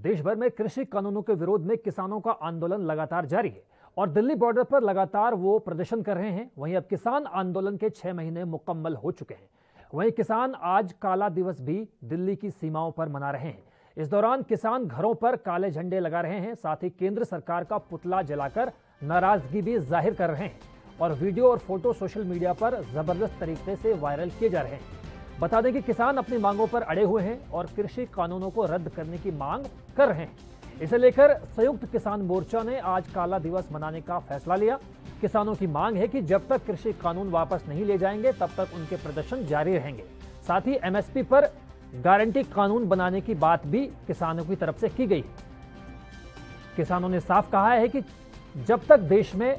देश भर में कृषि कानूनों के विरोध में किसानों का आंदोलन लगातार जारी है और दिल्ली बॉर्डर पर लगातार वो प्रदर्शन कर रहे हैं। वहीं अब किसान आंदोलन के 6 महीने मुकम्मल हो चुके हैं। वहीं किसान आज काला दिवस भी दिल्ली की सीमाओं पर मना रहे हैं। इस दौरान किसान घरों पर काले झंडे लगा रहे हैं, साथ ही केंद्र सरकार का पुतला जलाकर नाराजगी भी जाहिर कर रहे हैं और वीडियो और फोटो सोशल मीडिया पर जबरदस्त तरीके से वायरल किए जा रहे हैं। बता दें कि किसान अपनी मांगों पर अड़े हुए हैं और कृषि कानूनों को रद्द करने की मांग कर रहे हैं। इसे लेकर संयुक्त किसान मोर्चा ने आज काला दिवस मनाने का फैसला लिया। किसानों की मांग है कि जब तक कृषि कानून वापस नहीं ले जाएंगे तब तक उनके प्रदर्शन जारी रहेंगे। साथ ही एमएसपी पर गारंटी कानून बनाने की बात भी किसानों की तरफ से की गई है। किसानों ने साफ कहा है कि जब तक देश में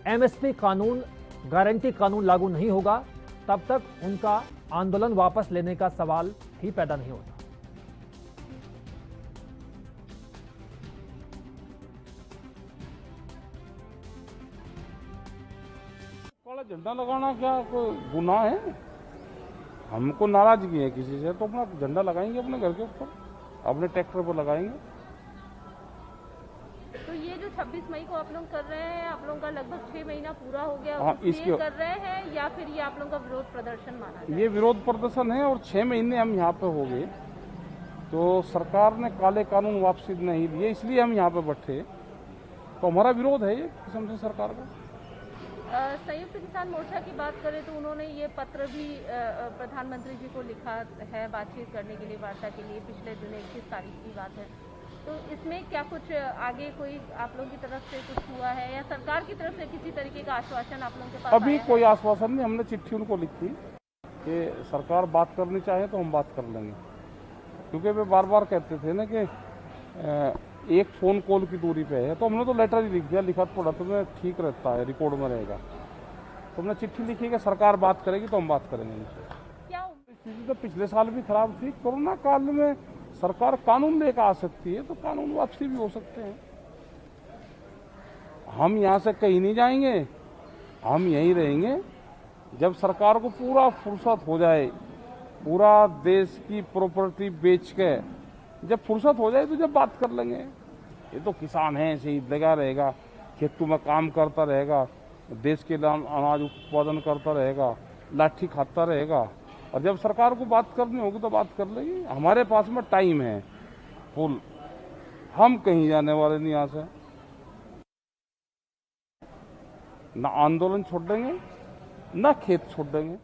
एमएसपी कानून, गारंटी कानून लागू नहीं होगा तब तक उनका आंदोलन वापस लेने का सवाल ही पैदा नहीं होता। काला झंडा लगाना क्या कोई गुनाह है? हमको नाराजगी है किसी से तो अपना झंडा लगाएंगे अपने घर के ऊपर, अपने ट्रैक्टर पर लगाएंगे। तो ये जो 26 मई को आप लोग कर रहे हैं, आप लोगों का लगभग 6 महीना पूरा हो गया, हाँ, इसलिए कर रहे हैं या फिर ये आप लोगों का विरोध प्रदर्शन माना जाए? ये विरोध प्रदर्शन है और 6 महीने हम यहाँ पे हो गए तो सरकार ने काले कानून वापसी नहीं दिए, इसलिए हम यहाँ पे बैठे। तो हमारा विरोध है ये किस्म से सरकार का। संयुक्त किसान मोर्चा की बात करें तो उन्होंने ये पत्र भी प्रधानमंत्री जी को लिखा है बातचीत करने के लिए, वार्ता के लिए। पिछले दिन 21 तारीख की बात है। तो इसमें क्या कुछ आगे कोई आप लोगों की तरफ से कुछ हुआ है या सरकार की तरफ से किसी तरीके का आश्वासन आप लोगों के पास अभी आया कोई है? आश्वासन नहीं। हमने चिट्ठी उनको लिखी कि सरकार बात करनी चाहे तो हम बात कर लेंगे, क्योंकि वे बार बार कहते थे ना कि एक फोन कॉल की दूरी पे है। तो हमने तो लेटर ही लिख दिया, लिखा पढ़ा तो मैं ठीक रहता है, रिकॉर्ड में रहेगा। तो हमने चिट्ठी लिखी कि सरकार बात करेगी तो हम बात करेंगे उनसे। क्या स्थिति तो पिछले साल भी खराब थी। कोरोना काल में सरकार कानून लेकर आ सकती है तो कानून वापसी भी हो सकते हैं। हम यहाँ से कहीं नहीं जाएंगे, हम यहीं रहेंगे। जब सरकार को पूरा फुर्सत हो जाए, पूरा देश की प्रॉपर्टी बेच के जब फुर्सत हो जाए तो जब बात कर लेंगे। ये तो किसान है, ऐसे ही लगा रहेगा, खेतों में काम करता रहेगा, देश के लिए अनाज उत्पादन करता रहेगा, लाठी खाता रहेगा। और जब सरकार को बात करनी होगी तो बात कर लेंगे। हमारे पास में टाइम है फुल, हम कहीं जाने वाले नहीं यहाँ से। ना आंदोलन छोड़ देंगे ना खेत छोड़ देंगे।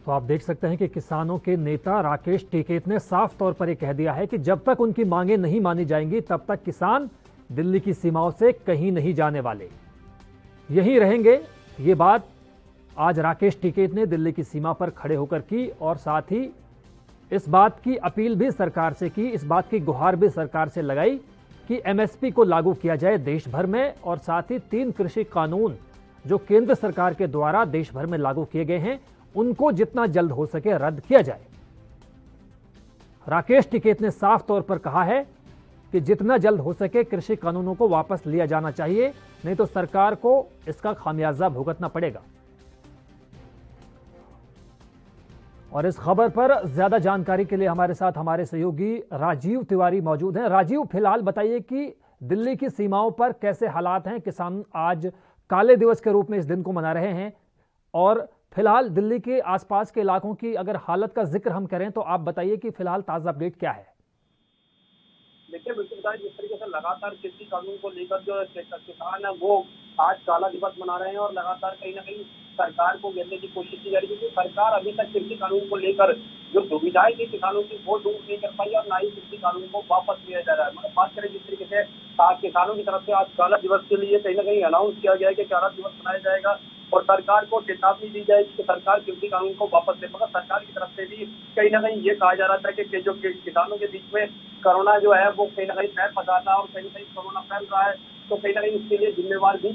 तो आप देख सकते हैं कि किसानों के नेता राकेश टिकैत ने साफ तौर पर यह कह दिया है कि जब तक उनकी मांगें नहीं मानी जाएंगी तब तक किसान दिल्ली की सीमाओं से कहीं नहीं जाने वाले, यहीं रहेंगे। ये बात आज राकेश टिकैत ने दिल्ली की सीमा पर खड़े होकर की और साथ ही इस बात की अपील भी सरकार से की, इस बात की गुहार भी सरकार से लगाई कि एमएसपी को लागू किया जाए देश भर में और साथ ही 3 कृषि कानून जो केंद्र सरकार के द्वारा देश भर में लागू किए गए हैं उनको जितना जल्द हो सके रद्द किया जाए। राकेश टिकैत ने साफ तौर पर कहा है कि जितना जल्द हो सके कृषि कानूनों को वापस लिया जाना चाहिए, नहीं तो सरकार को इसका खामियाजा भुगतना पड़ेगा। और इस खबर पर ज्यादा जानकारी के लिए हमारे साथ हमारे सहयोगी राजीव तिवारी मौजूद हैं। राजीव, फिलहाल बताइए कि दिल्ली की सीमाओं पर कैसे हालात हैं? किसान आज काले दिवस के रूप में इस दिन को मना रहे हैं और फिलहाल दिल्ली के आसपास के इलाकों की अगर हालत का जिक्र हम करें तो आप बताइए कि फिलहाल ताजा अपडेट क्या है? देखिए बिल्कुल, जिस तरीके से लगातार कृषि कानून को लेकर जो किसान है वो आज काला दिवस मना रहे हैं और लगातार कहीं ना कहीं सरकार को घेरने की कोशिश की जा रही है, क्योंकि सरकार अभी तक कृषि कानून को लेकर जो दुविधाएं थी किसानों की वो दूर नहीं कर पाई और ना ही कृषि कानून को वापस लिया जा रहा है। मतलब बात करें जिस तरीके से किसानों की तरफ से आज काला दिवस के लिए कहीं ना कहीं अनाउंस किया गया है कि काला दिवस मनाया जाएगा और सरकार को चेतावनी दी जाएगी कि सरकार कृषि कानून को वापस ले। मगर सरकार की तरफ से भी कहीं ना कहीं ये कहा जा रहा था कि जो किसानों के बीच में कोरोना जो है वो कहीं ना कहीं पैर फंसाता है और कहीं ना कहीं कोरोना फैल रहा है, तो कहीं ना कहीं उसके लिए जिम्मेवार भी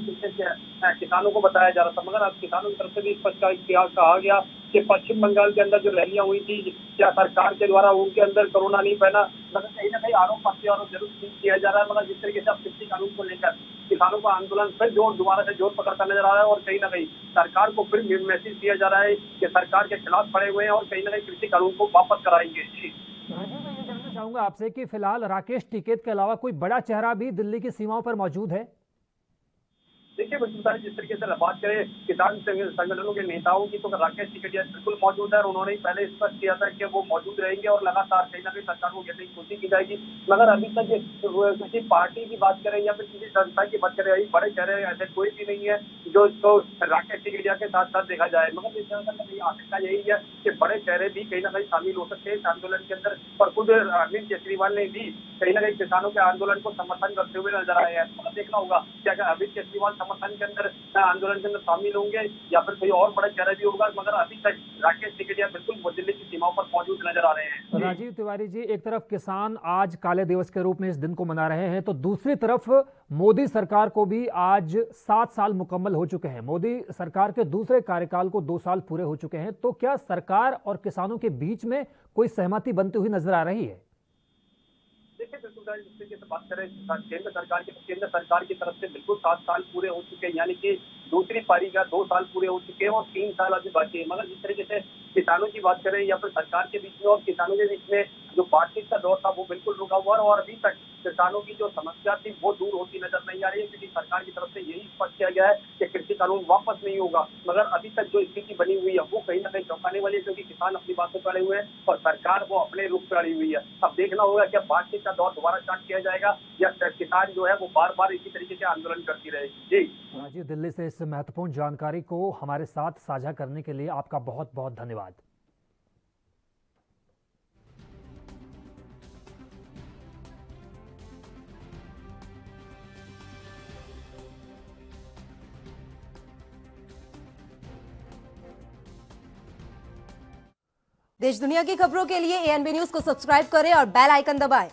किसानों को बताया जा रहा था। मगर अब किसानों की तरफ से भी स्पष्ट कहा गया कि पश्चिम बंगाल के अंदर जो रैलियां हुई थी क्या सरकार के द्वारा उनके अंदर कोरोना नहीं फैला, मगर कहीं ना कहीं आरोप प्रत्यारोप जरूर किया जा रहा है। मगर जिस तरीके से अब कृषि कानून को लेकर किसानों का आंदोलन फिर दोबारा से जोर पकड़ता नजर आ रहा है और कहीं ना कहीं सरकार को फिर मैसेज दिया जा रहा है कि सरकार के खिलाफ खड़े हुए हैं और कहीं ना कहीं कृषि कानून को वापस कराएंगे। जी चाहूंगा आपसे कि फिलहाल राकेश टिकैत के अलावा कोई बड़ा चेहरा भी दिल्ली की सीमाओं पर मौजूद है? देखिए बिल्कुल जिस तरीके से बात करें किसान संगठनों के नेताओं की, तो राकेश टिकैत बिल्कुल मौजूद है और उन्होंने पहले स्पष्ट किया था कि वो मौजूद रहेंगे और लगातार कहीं ना कहीं सरकार को घेरने की कोशिश की जाएगी। मगर अभी तक किसी पार्टी की बात करें या फिर किसी संस्था की बात करें, अभी बड़े चेहरे ऐसे कोई भी नहीं है जो इसको राकेश टिकैत के साथ साथ देखा जाए। मगर इस आशंका यही है कि बड़े चेहरे भी कहीं ना कहीं शामिल हो सकते हैं इस आंदोलन के अंदर। और खुद अरविंद केजरीवाल ने भी कहीं ना कहीं किसानों के आंदोलन को समर्थन करते हुए नजर आए हैं। तो देखना होगा कि अगर अरविंद केजरीवाल समर्थन के अंदर आंदोलन के अंदर शामिल होंगे या फिर कोई और बड़ा चेहरा भी होगा। मगर अभी तक राकेश टिकैत बिल्कुल दिल्ली की सीमाओं पर मौजूद नजर आ रहे हैं। राजीव तिवारी जी, एक तरफ किसान आज काले दिवस के रूप में इस दिन को मना रहे हैं, तो दूसरी तरफ मोदी सरकार को भी आज 7 साल मुकम्मल हो चुके हैं। मोदी सरकार के दूसरे कार्यकाल को 2 साल पूरे हो चुके हैं। तो क्या सरकार और किसानों के बीच में कोई सहमति बनती हुई नजर आ रही है? देखिए बिल्कुल जिस तरीके से बात करें केंद्र सरकार की तरफ से बिल्कुल 7 साल पूरे हो चुके हैं, यानी कि दूसरी पारी का 2 साल पूरे हो चुके हैं और 3 साल अभी बाकी है। मगर जिस तरीके से किसानों की बात करें या फिर सरकार के बीच में और किसानों के बीच में जो बातचीत का दौर था वो बिल्कुल रुका हुआ है और अभी तक किसानों की जो समस्या थी वो दूर होती नजर नहीं आ रही है, क्योंकि सरकार की तरफ से यही स्पष्ट किया गया है कि कृषि कानून वापस नहीं होगा। मगर अभी तक जो स्थिति बनी हुई है वो कहीं ना कहीं चौंकाने वाली है, क्योंकि किसान अपनी बातों पर अड़े हुए हैं और सरकार वो अपने रुख पर अड़ी हुई है। अब देखना होगा कि बातचीत का दौर दोबारा स्टार्ट किया जाएगा या किसान जो है वो बार बार इसी तरीके से आंदोलन करती रहेगी। जी राजीव, दिल्ली से इस महत्वपूर्ण जानकारी को हमारे साथ साझा करने के लिए आपका बहुत बहुत धन्यवाद। देश दुनिया की खबरों के लिए एएनबी न्यूज को सब्सक्राइब करें और बेल आइकन दबाएं।